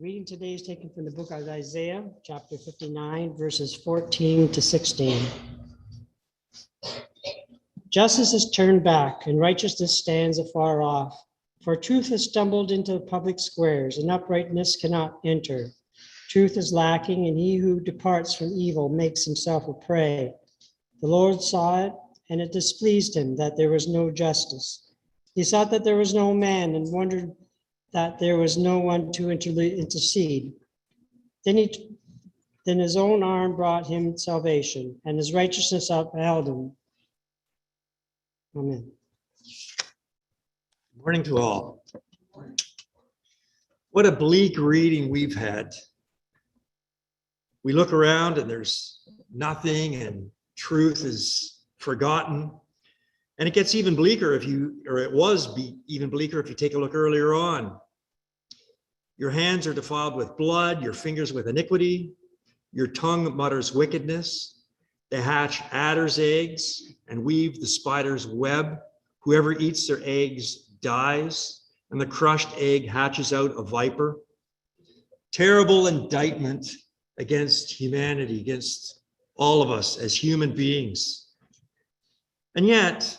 Reading today is taken from the book of Isaiah, chapter 59, verses 14 to 16. Justice is turned back, and righteousness stands afar off. For truth has stumbled into the public squares, and uprightness cannot enter. Truth is lacking, and he who departs from evil makes himself a prey. The Lord saw it, and it displeased him that there was no justice. He saw that there was no man, and wondered that there was no one to intercede. Then his own arm brought him salvation, and his righteousness upheld him. Amen. Good morning to all. What a bleak reading we've had. We look around and there's nothing, and truth is forgotten. And it gets even bleaker even bleaker if you take a look earlier on. Your hands are defiled with blood, your fingers with iniquity, your tongue mutters wickedness. They hatch adder's eggs and weave the spider's web. Whoever eats their eggs dies, and the crushed egg hatches out a viper. Terrible indictment against humanity, against all of us as human beings. And yet,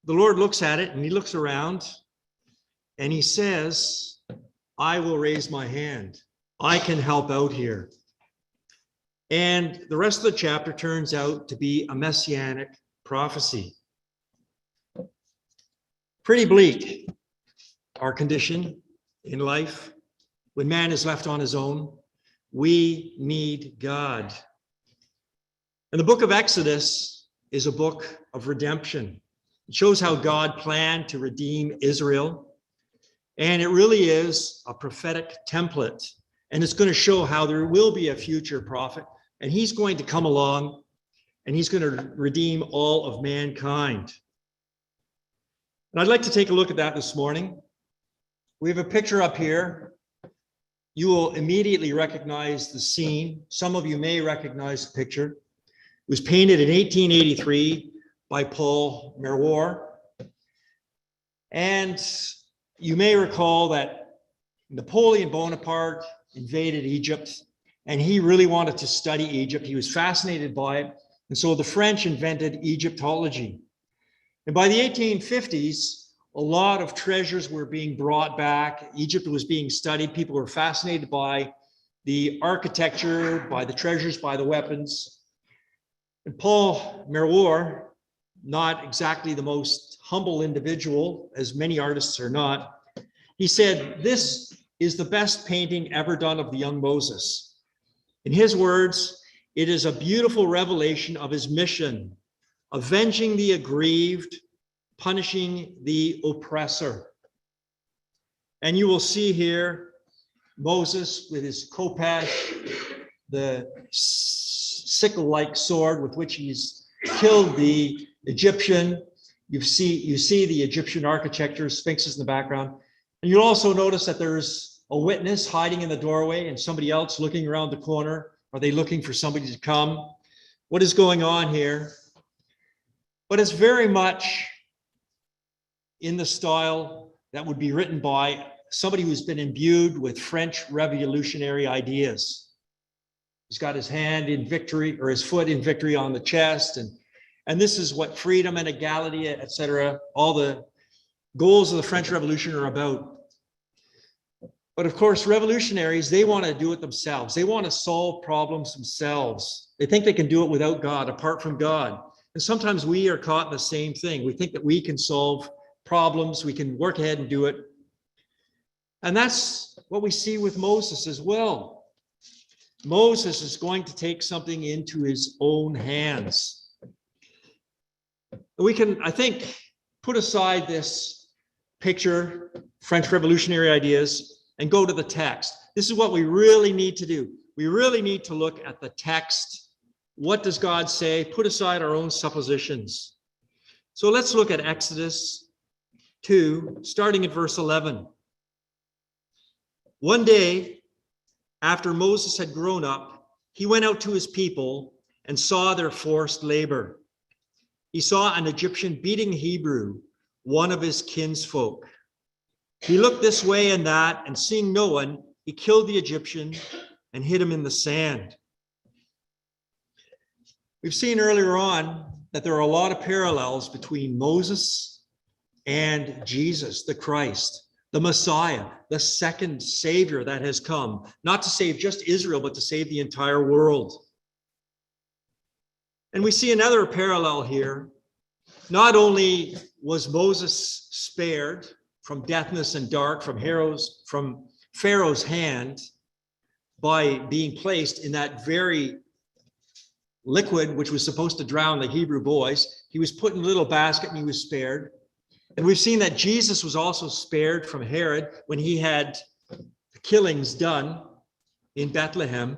the Lord looks at it and he looks around and he says, I will raise my hand. I can help out here. And the rest of the chapter turns out to be a messianic prophecy. Pretty bleak, our condition in life. When man is left on his own, we need God. And the book of Exodus is a book of redemption. It shows how God planned to redeem Israel. And it really is a prophetic template. And it's going to show how there will be a future prophet. And he's going to come along and he's going to redeem all of mankind. And I'd like to take a look at that this morning. We have a picture up here. You will immediately recognize the scene. Some of you may recognize the picture. It was painted in 1883 by Paul Merwar. And you may recall that Napoleon Bonaparte invaded Egypt, and he really wanted to study Egypt. He was fascinated by it. And so the French invented Egyptology. And by the 1850s, a lot of treasures were being brought back. Egypt was being studied. People were fascinated by the architecture, by the treasures, by the weapons. And Paul Merwar, not exactly the most humble individual, as many artists are not, he said, this is the best painting ever done of the young Moses. In his words, it is a beautiful revelation of his mission, avenging the aggrieved, punishing the oppressor. And you will see here Moses with his khopesh, the sickle-like sword with which he's killed the Egyptian. You see the Egyptian architecture, sphinxes in the background. And you'll also notice that there's a witness hiding in the doorway and somebody else looking around the corner. Are they looking for somebody to come? What is going on here? But it's very much in the style that would be written by somebody who's been imbued with French revolutionary ideas. He's got his hand in victory, or his foot in victory on the chest. And this is what freedom and equality, etc., all the goals of the French Revolution are about. But of course, revolutionaries, they want to do it themselves. They want to solve problems themselves. They think they can do it without God, apart from God. And sometimes we are caught in the same thing. We think that we can solve problems, we can work ahead and do it. And that's what we see with Moses as well. Moses is going to take something into his own hands. We can, I think, put aside this picture, French revolutionary ideas, and go to the text. This is what we really need to do. We really need to look at the text. What does God say? Put aside our own suppositions. So let's look at Exodus 2, starting at verse 11. One day, after Moses had grown up, he went out to his people and saw their forced labor. He saw an Egyptian beating a Hebrew, one of his kinsfolk. He looked this way and that, and seeing no one, he killed the Egyptian and hid him in the sand. We've seen earlier on that there are a lot of parallels between Moses and Jesus, the Christ, the Messiah, the second Savior that has come, not to save just Israel, but to save the entire world. And we see another parallel here. Not only was Moses spared from deafness and dark, from Pharaoh's hand, by being placed in that very liquid which was supposed to drown the Hebrew boys. He was put in a little basket and he was spared. And we've seen that Jesus was also spared from Herod when he had the killings done in Bethlehem.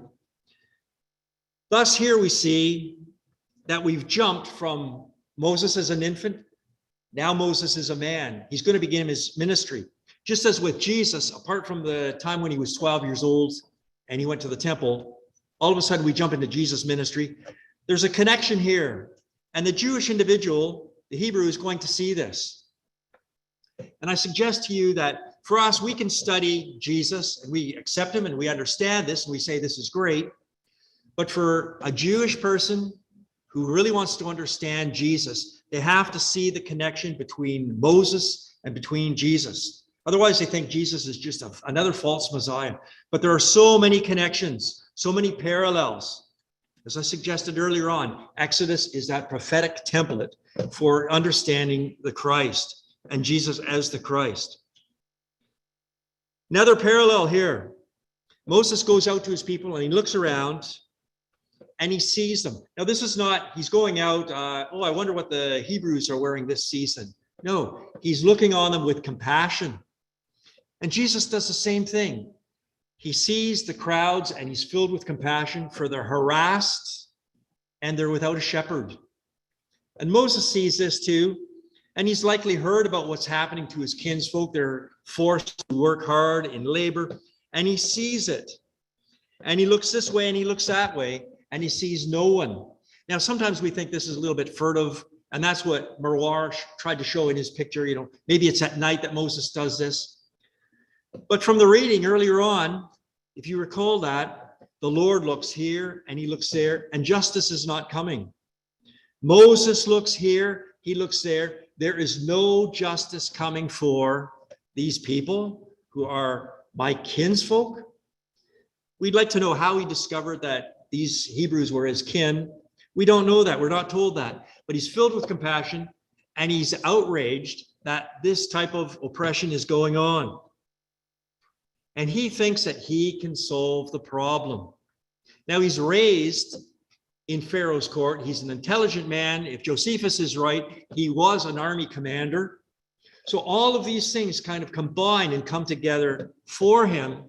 Thus, here we see that we've jumped from Moses as an infant. Now Moses is a man. He's going to begin his ministry. Just as with Jesus, apart from the time when he was 12 years old and he went to the temple, all of a sudden we jump into Jesus' ministry. There's a connection here. And the Jewish individual, the Hebrew, is going to see this. And I suggest to you that for us, we can study Jesus and we accept him and we understand this and we say this is great. But for a Jewish person who really wants to understand Jesus, they have to see the connection between Moses and between Jesus. Otherwise, they think Jesus is just another false Messiah. But there are so many connections, so many parallels. As I suggested earlier on, Exodus is that prophetic template for understanding the Christ and Jesus as the Christ. Another parallel here. Moses goes out to his people and he looks around and he sees them. Now, this is not, he's going out, I wonder what the Hebrews are wearing this season. No, he's looking on them with compassion. And Jesus does the same thing. He sees the crowds and he's filled with compassion for the harassed and they're without a shepherd. And Moses sees this too. And he's likely heard about what's happening to his kinsfolk. They're forced to work hard in labor. And he sees it. And he looks this way and he looks that way. And he sees no one. Now, sometimes we think this is a little bit furtive. And that's what Marwar tried to show in his picture. Maybe it's at night that Moses does this. But from the reading earlier on, if you recall that, the Lord looks here and he looks there, and justice is not coming. Moses looks here, he looks there. There is no justice coming for these people who are my kinsfolk. We'd like to know how he discovered that these Hebrews were his kin. We don't know that. We're not told that. But he's filled with compassion and he's outraged that this type of oppression is going on. And he thinks that he can solve the problem. Now, he's raised in Pharaoh's court. He's an intelligent man. If Josephus is right, he was an army commander. So all of these things kind of combine and come together for him.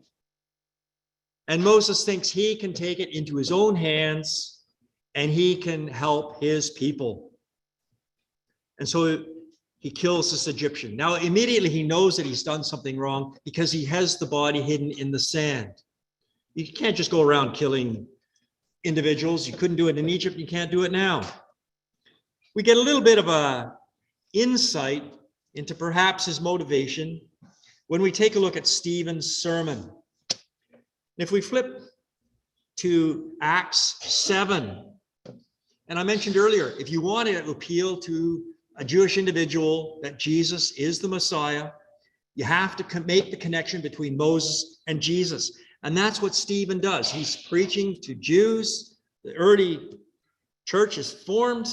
And Moses thinks he can take it into his own hands and he can help his people. And so he kills this Egyptian. Now, immediately he knows that he's done something wrong because he has the body hidden in the sand. You can't just go around killing individuals. You couldn't do it in Egypt. You can't do it now. We get a little bit of a insight into perhaps his motivation when we take a look at Stephen's sermon. If we flip to Acts 7, and I mentioned earlier, if you want to appeal to a Jewish individual that Jesus is the Messiah, you have to make the connection between Moses and Jesus. And that's what Stephen does. He's preaching to Jews. The early church is formed.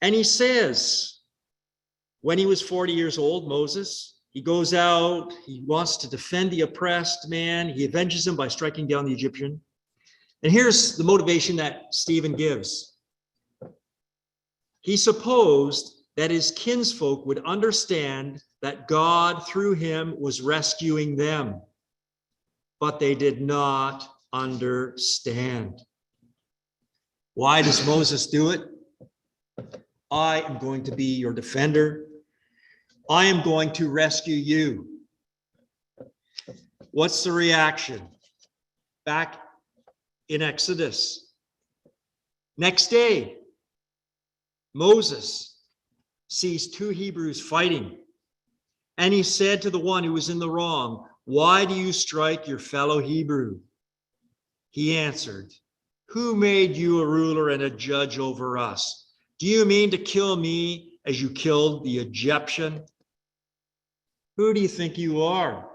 And he says, when he was 40 years old, Moses, he goes out, he wants to defend the oppressed man. He avenges him by striking down the Egyptian. And here's the motivation that Stephen gives. He supposed that his kinsfolk would understand that God, through him, was rescuing them, but they did not understand. Why does Moses do it? I am going to be your defender. I am going to rescue you. What's the reaction? Back in Exodus. Next day, Moses sees two Hebrews fighting. And he said to the one who was in the wrong, why do you strike your fellow Hebrew? He answered, who made you a ruler and a judge over us? Do you mean to kill me as you killed the Egyptian? Who do you think you are?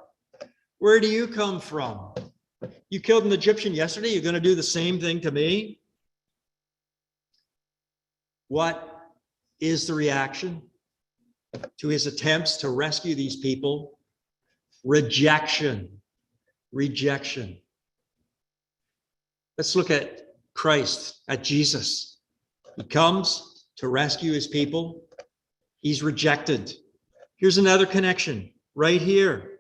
Where do you come from? You killed an Egyptian yesterday. You're going to do the same thing to me? What is the reaction to his attempts to rescue these people? Rejection. Rejection. Let's look at Christ, at Jesus. He comes to rescue his people. He's rejected. Here's another connection right here.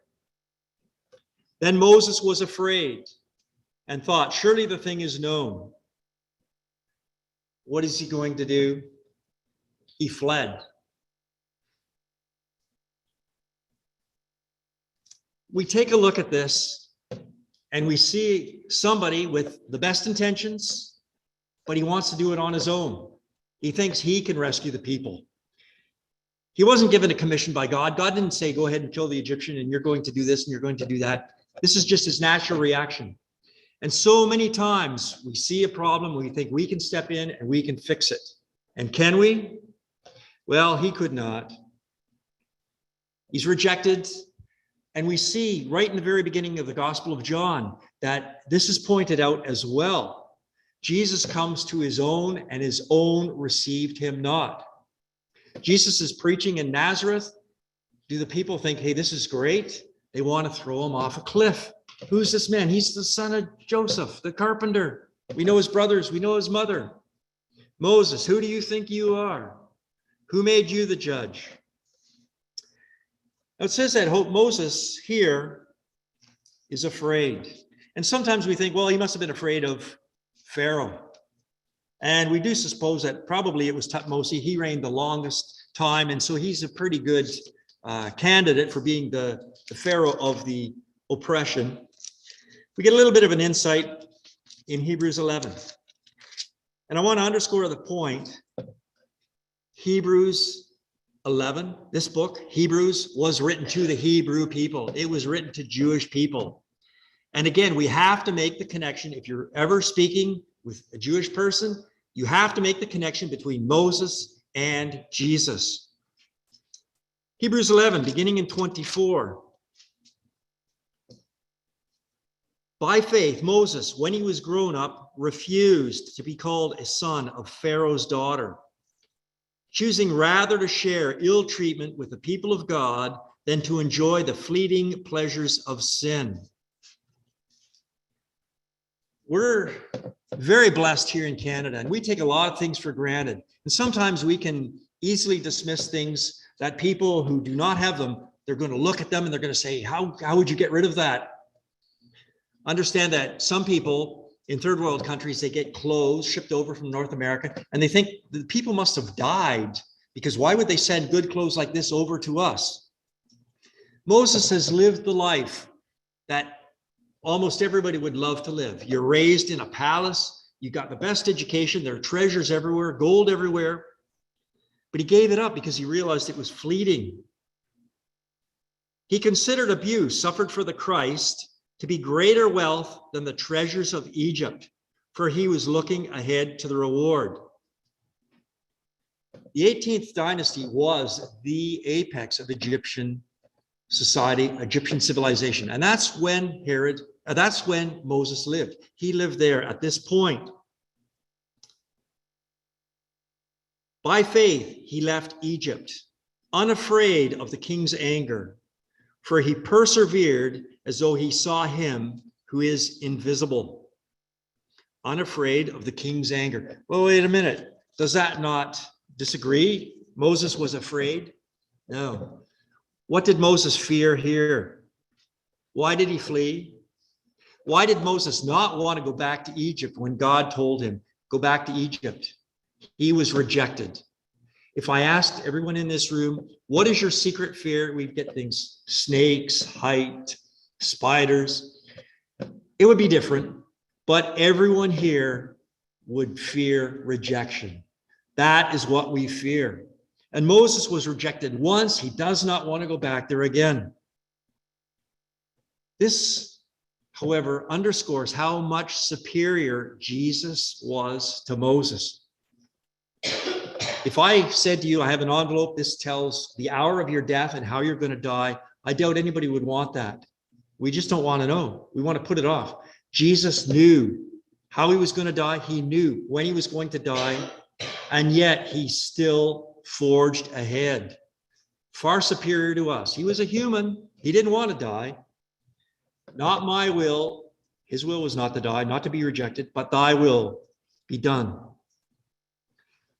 Then Moses was afraid and thought, surely the thing is known. What is he going to do? He fled. We take a look at this and we see somebody with the best intentions, but he wants to do it on his own. He thinks he can rescue the people. He wasn't given a commission by God. God didn't say, go ahead and kill the Egyptian and you're going to do this and you're going to do that. This is just his natural reaction. And so many times we see a problem, we think we can step in and we can fix it. And can we? Well, he could not. He's rejected. And we see right in the very beginning of the Gospel of John that this is pointed out as well. Jesus comes to his own and his own received him not. Jesus is preaching in Nazareth. Do the people think, hey, this is great? They want to throw him off a cliff. Who's this man? He's the son of Joseph, the carpenter. We know his brothers. We know his mother. Moses, who do you think you are? Who made you the judge? Now it says that Moses here is afraid. And sometimes we think, well, he must have been afraid of Pharaoh. And we do suppose that probably it was Tutmosis. He reigned the longest time. And so he's a pretty good candidate for being the Pharaoh of the oppression. We get a little bit of an insight in Hebrews 11. And I want to underscore the point. Hebrews 11, this book, Hebrews, was written to the Hebrew people. It was written to Jewish people. And again, we have to make the connection. If you're ever speaking with a Jewish person, you have to make the connection between Moses and Jesus. Hebrews 11, beginning in 24. By faith, Moses, when he was grown up, refused to be called a son of Pharaoh's daughter, choosing rather to share ill treatment with the people of God than to enjoy the fleeting pleasures of sin. We're very blessed here in Canada, and we take a lot of things for granted. And sometimes we can easily dismiss things that people who do not have them, they're going to look at them and they're going to say, how would you get rid of that? Understand that some people in third world countries, they get clothes shipped over from North America, and they think the people must have died, because why would they send good clothes like this over to us? Moses has lived the life that almost everybody would love to live. You're raised in a palace, you got the best education, there are treasures everywhere, gold everywhere, but he gave it up because he realized it was fleeting. He considered abuse suffered for the Christ to be greater wealth than the treasures of Egypt, for he was looking ahead to the reward. The 18th dynasty was the apex of Egyptian society, Egyptian civilization. And that's when Moses lived. He lived there at this point. By faith, he left Egypt, unafraid of the king's anger, for he persevered as though he saw him who is invisible. Unafraid of the king's anger. Well, wait a minute. Does that not disagree? Moses was afraid? No. What did Moses fear here? Why did he flee? Why did Moses not want to go back to Egypt when God told him, go back to Egypt? He was rejected. If I asked everyone in this room, what is your secret fear? We'd get things, snakes, height, spiders. It would be different, but everyone here would fear rejection. That is what we fear. And Moses was rejected once. He does not want to go back there again. This, however, underscores how much superior Jesus was to Moses. If I said to you, I have an envelope, this tells the hour of your death and how you're going to die, I doubt anybody would want that. We just don't want to know. We want to put it off. Jesus knew how he was going to die. He knew when he was going to die, and yet he still forged ahead. Far superior to us. He was a human. He didn't want to die. Not my will. His will was not to die, not to be rejected, but thy will be done.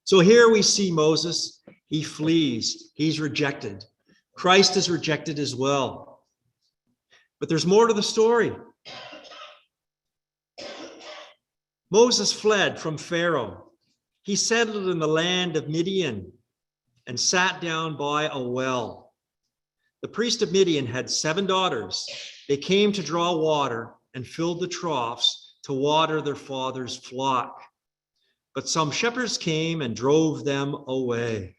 So here we see Moses. He flees. He's rejected. Christ is rejected as well. But there's more to the story. Moses fled from Pharaoh. He settled in the land of Midian and sat down by a well. The priest of Midian had 7 daughters. They came to draw water and filled the troughs to water their father's flock. But some shepherds came and drove them away.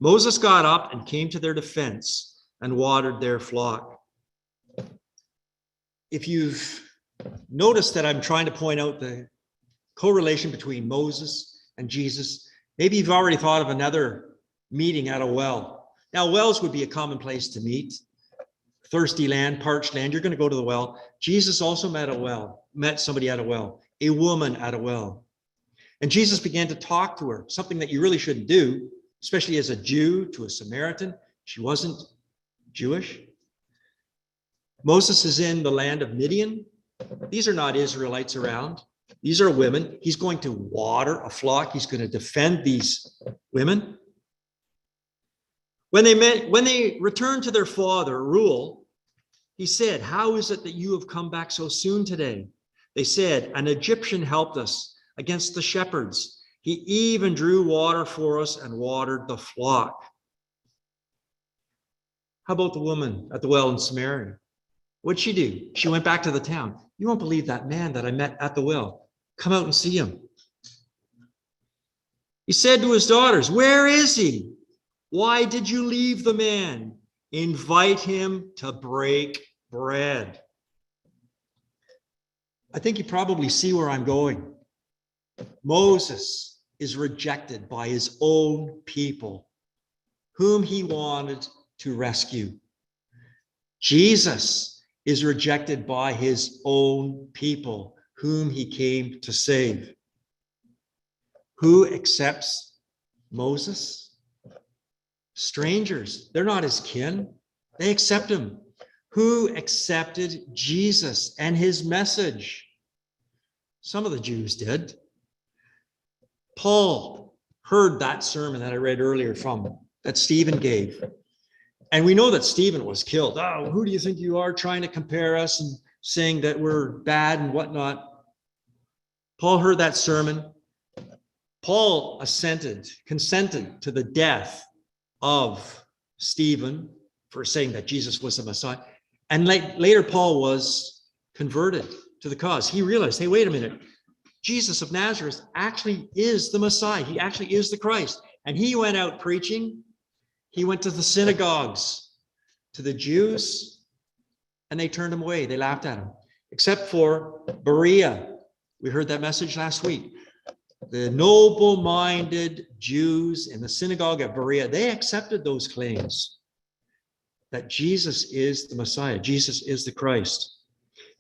Moses got up and came to their defense and watered their flock. If you've noticed that I'm trying to point out the correlation between Moses and Jesus, maybe you've already thought of another meeting at a well. Now, wells would be a common place to meet. Thirsty land, parched land, you're going to go to the well. Jesus also met somebody at a well, a woman at a well. And Jesus began to talk to her, something that you really shouldn't do, especially as a Jew to a Samaritan. She wasn't Jewish. Moses is in the land of Midian. These are not Israelites around. These are women. He's going to water a flock. He's going to defend these women. When they returned to their father, Reuel, he said, "How is it that you have come back so soon today?" They said, "An Egyptian helped us against the shepherds. He even drew water for us and watered the flock." How about the woman at the well in Samaria? What'd she do? She went back to the town. "You won't believe that man that I met at the well. Come out and see him." He said to his daughters, "Where is he? Why did you leave the man? Invite him to break bread." I think you probably see where I'm going. Moses is rejected by his own people, whom he wanted to rescue. Jesus is rejected by his own people, whom he came to save. Who accepts Moses? Strangers. They're not his kin. They accept him. Who accepted Jesus and his message? Some of the Jews did. Paul heard that sermon that I read earlier that Stephen gave. And we know that Stephen was killed. "Oh, who do you think you are, trying to compare us and saying that we're bad and whatnot?" Paul heard that sermon. Paul consented to the death of Stephen for saying that Jesus was the Messiah. And later, Paul was converted to the cause. He realized, hey, wait a minute. Jesus of Nazareth actually is the Messiah. He actually is the Christ. And he went out preaching. He went to the synagogues, to the Jews, and they turned him away. They laughed at him, except for Berea. We heard that message last week. The noble-minded Jews in the synagogue of Berea, they accepted those claims that Jesus is the Messiah, Jesus is the Christ.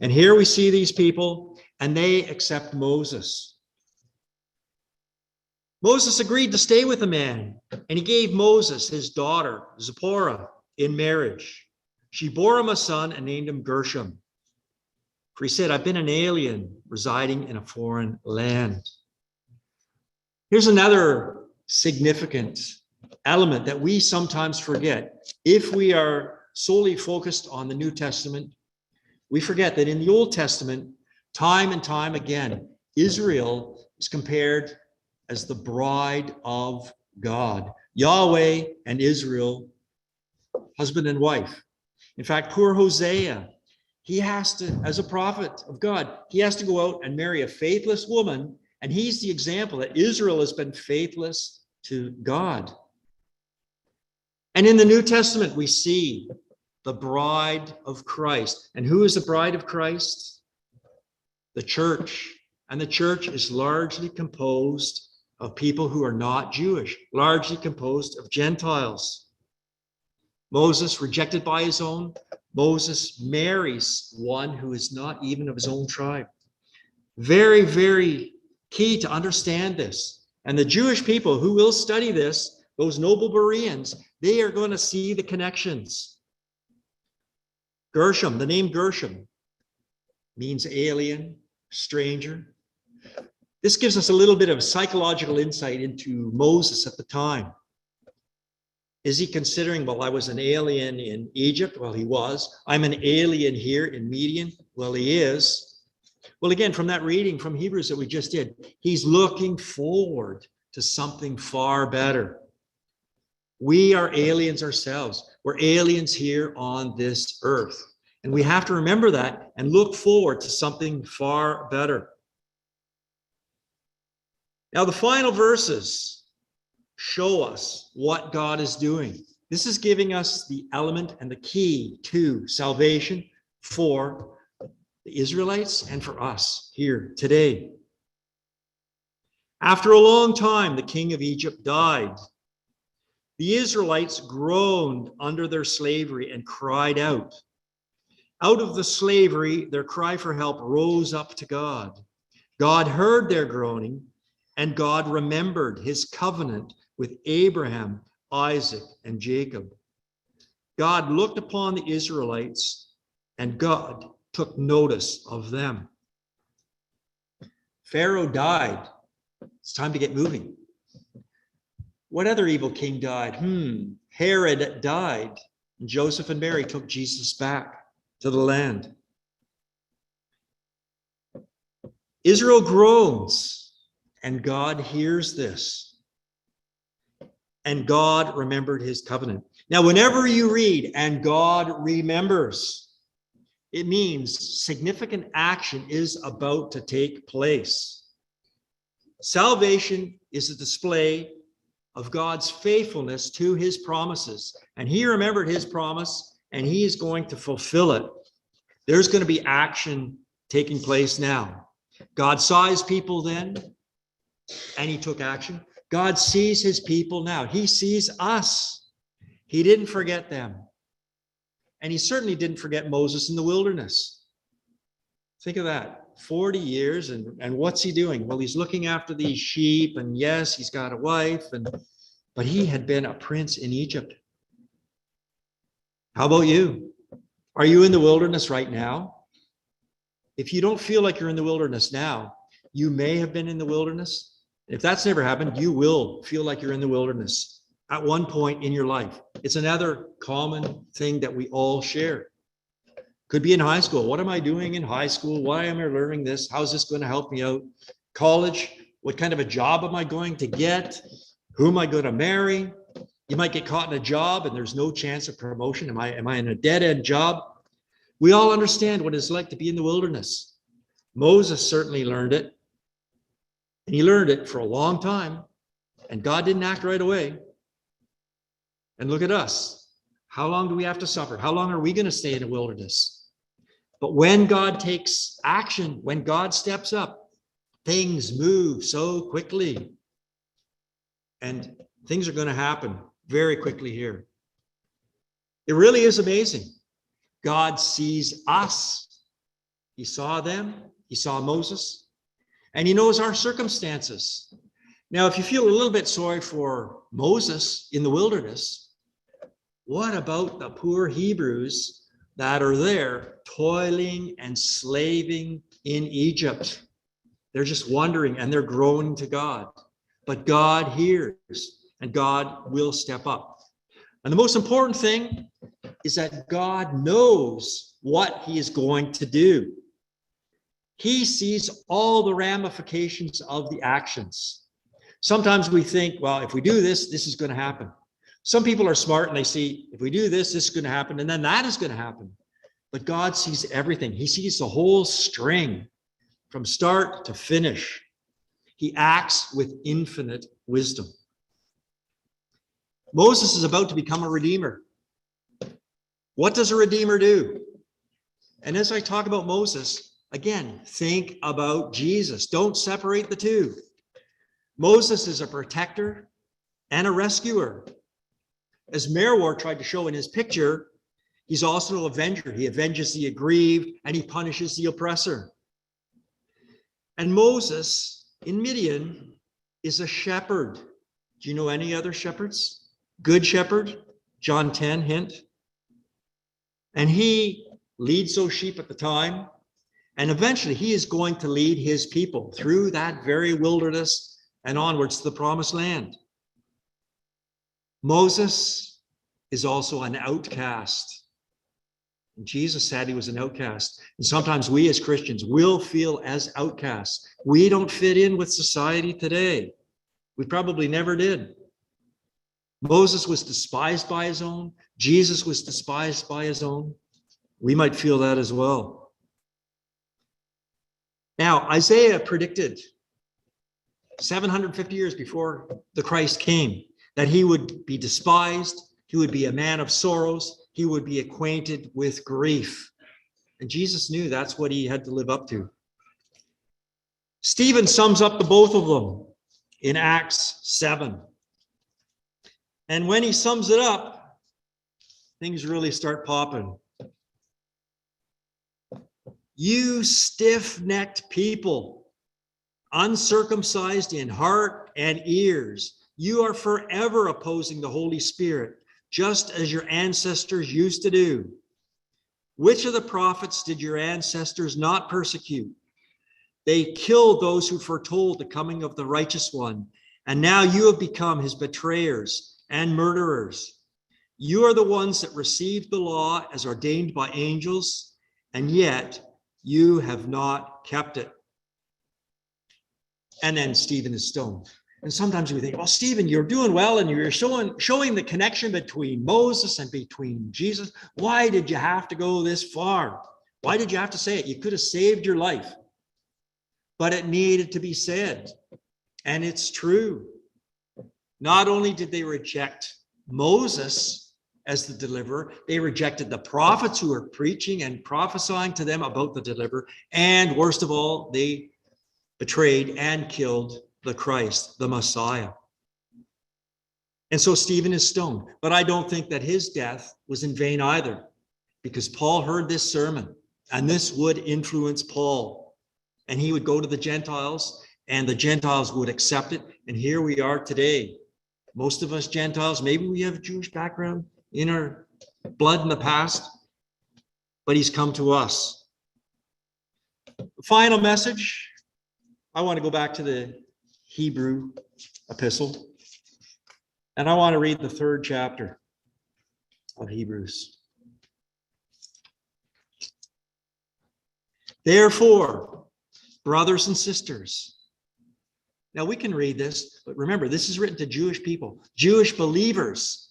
And here we see these people, and they accept Moses. Moses agreed to stay with the man, and he gave Moses his daughter, Zipporah, in marriage. She bore him a son and named him Gershom. For he said, "I've been an alien residing in a foreign land." Here's another significant element that we sometimes forget. If we are solely focused on the New Testament, we forget that in the Old Testament, time and time again, Israel is compared as the bride of God. Yahweh and Israel, husband and wife. In fact, poor Hosea, he has to, as a prophet of God, he has to go out and marry a faithless woman. And he's the example that Israel has been faithless to God. And in the New Testament, we see the bride of Christ. And who is the bride of Christ? The church. And the church is largely composed of people who are not Jewish, largely composed of Gentiles. Moses, rejected by his own, Moses marries one who is not even of his own tribe. Very, very key to understand this. And the Jewish people who will study this, those noble Bereans, they are going to see the connections. Gershom, the name Gershom means alien, stranger. This gives us a little bit of psychological insight into Moses at the time. Is he considering, well, I was an alien in Egypt? Well, he was. I'm an alien here in Midian? Well, he is. Well, again, from that reading from Hebrews that we just did, he's looking forward to something far better. We are aliens ourselves. We're aliens here on this earth. And we have to remember that and look forward to something far better. Now, the final verses show us what God is doing. This is giving us the element and the key to salvation for the Israelites and for us here today. After a long time, the king of Egypt died. The Israelites groaned under their slavery and cried out. Out of the slavery, their cry for help rose up to God. God heard their groaning, and God remembered his covenant with Abraham, Isaac, and Jacob. God looked upon the Israelites, and God took notice of them. Pharaoh died. It's time to get moving. What other evil king died? Herod died. And Joseph and Mary took Jesus back to the land. Israel groans, and God hears this. And God remembered his covenant. Now, whenever you read, and God remembers, it means significant action is about to take place. Salvation is a display of God's faithfulness to his promises. And he remembered his promise, and he is going to fulfill it. There's going to be action taking place now. God saw his people then, and he took action. God sees his people now. He sees us. He didn't forget them. And he certainly didn't forget Moses in the wilderness. Think of that. 40 years, and what's he doing? Well, he's looking after these sheep, and yes, he's got a wife, but he had been a prince in Egypt. How about you? Are you in the wilderness right now? If you don't feel like you're in the wilderness now, you may have been in the wilderness. If that's never happened, you will feel like you're in the wilderness at one point in your life. It's another common thing that we all share. Could be in high school. What am I doing in high school? Why am I learning this? How's this going to help me out? College, what kind of a job am I going to get? Who am I going to marry? You might get caught in a job and there's no chance of promotion. Am I in a dead-end job? We all understand what it's like to be in the wilderness. Moses certainly learned it. And he learned it for a long time. And God didn't act right away. And look at us. How long do we have to suffer? How long are we going to stay in the wilderness? But when God takes action, when God steps up, things move so quickly. And things are going to happen very quickly here. It really is amazing. God sees us. He saw them. He saw Moses. And he knows our circumstances. Now, if you feel a little bit sorry for Moses in the wilderness, what about the poor Hebrews that are there toiling and slaving in Egypt? They're just wondering and they're groaning to God. But God hears and God will step up. And the most important thing is that God knows what he is going to do. He sees all the ramifications of the actions. Sometimes we think, well, if we do this, this is going to happen. Some people are smart and they see, if we do this, this is going to happen, and then that is going to happen. But God sees everything. He sees the whole string from start to finish. He acts with infinite wisdom. Moses is about to become a redeemer. What does a redeemer do? And as I talk about Moses, again, think about Jesus. Don't separate the two. Moses is a protector and a rescuer. As Merwar tried to show in his picture, he's also an avenger. He avenges the aggrieved and he punishes the oppressor. And Moses in Midian is a shepherd. Do you know any other shepherds? Good shepherd, John 10 hint. And he leads those sheep at the time. And eventually he is going to lead his people through that very wilderness and onwards to the promised land. Moses is also an outcast. And Jesus said he was an outcast. And sometimes we as Christians will feel as outcasts. We don't fit in with society today. We probably never did. Moses was despised by his own. Jesus was despised by his own. We might feel that as well. Now, Isaiah predicted 750 years before the Christ came that he would be despised, he would be a man of sorrows, he would be acquainted with grief. And Jesus knew that's what he had to live up to. Stephen sums up the both of them in Acts 7. And when he sums it up, things really start popping. You stiff-necked people, uncircumcised in heart and ears, you are forever opposing the Holy Spirit, just as your ancestors used to do. Which of the prophets did your ancestors not persecute? They killed those who foretold the coming of the righteous one, and now you have become his betrayers and murderers. You are the ones that received the law as ordained by angels, and yet you have not kept it. And then Stephen is stoned. And sometimes we think, well, Stephen, you're doing well and you're showing the connection between Moses and between Jesus. Why did you have to go this far? Why did you have to say it? You could have saved your life. But it needed to be said. And it's true. Not only did they reject Moses as the deliverer, they rejected the prophets who were preaching and prophesying to them about the deliverer. And worst of all, they betrayed and killed the Christ, the Messiah. And so Stephen is stoned. But I don't think that his death was in vain either, because Paul heard this sermon, and this would influence Paul. And he would go to the Gentiles, and the Gentiles would accept it. And here we are today. Most of us Gentiles, maybe we have a Jewish background in our blood in the past, but he's come to us. The final message, I want to go back to the Hebrew epistle, and I want to read the 3rd chapter of Hebrews. Therefore, brothers and sisters. Now we can read this, but remember, this is written to Jewish people, Jewish believers,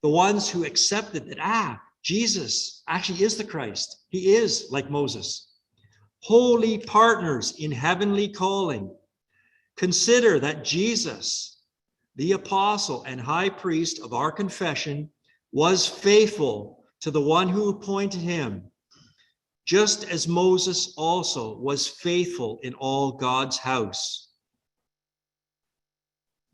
the ones who accepted that, Jesus actually is the Christ. He is like Moses. Holy partners in heavenly calling. Consider that Jesus, the apostle and high priest of our confession, was faithful to the one who appointed him, just as Moses also was faithful in all God's house.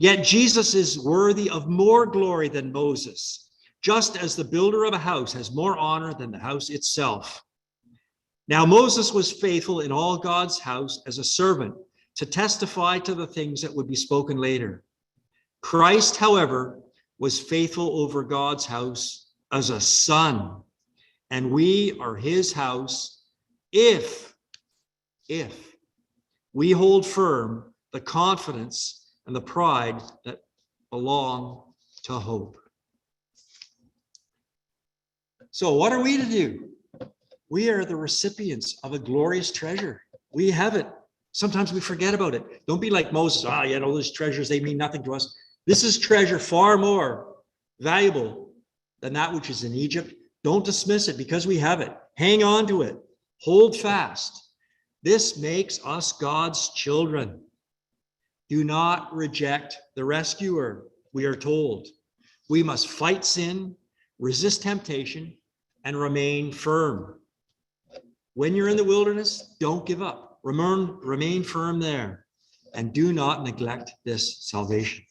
Yet Jesus is worthy of more glory than Moses, just as the builder of a house has more honor than the house itself. Now Moses was faithful in all God's house as a servant to testify to the things that would be spoken later. Christ, however, was faithful over God's house as a son, and we are his house if we hold firm the confidence and the pride that belong to hope. So what are we to do? We are the recipients of a glorious treasure. We have it. Sometimes we forget about it. Don't be like Moses. All those treasures, they mean nothing to us. This is treasure far more valuable than that which is in Egypt. Don't dismiss it because we have it. Hang on to it. Hold fast. This makes us God's children. Do not reject the rescuer, we are told. We must fight sin, resist temptation, and remain firm. When you're in the wilderness, don't give up. Remain firm there and do not neglect this salvation.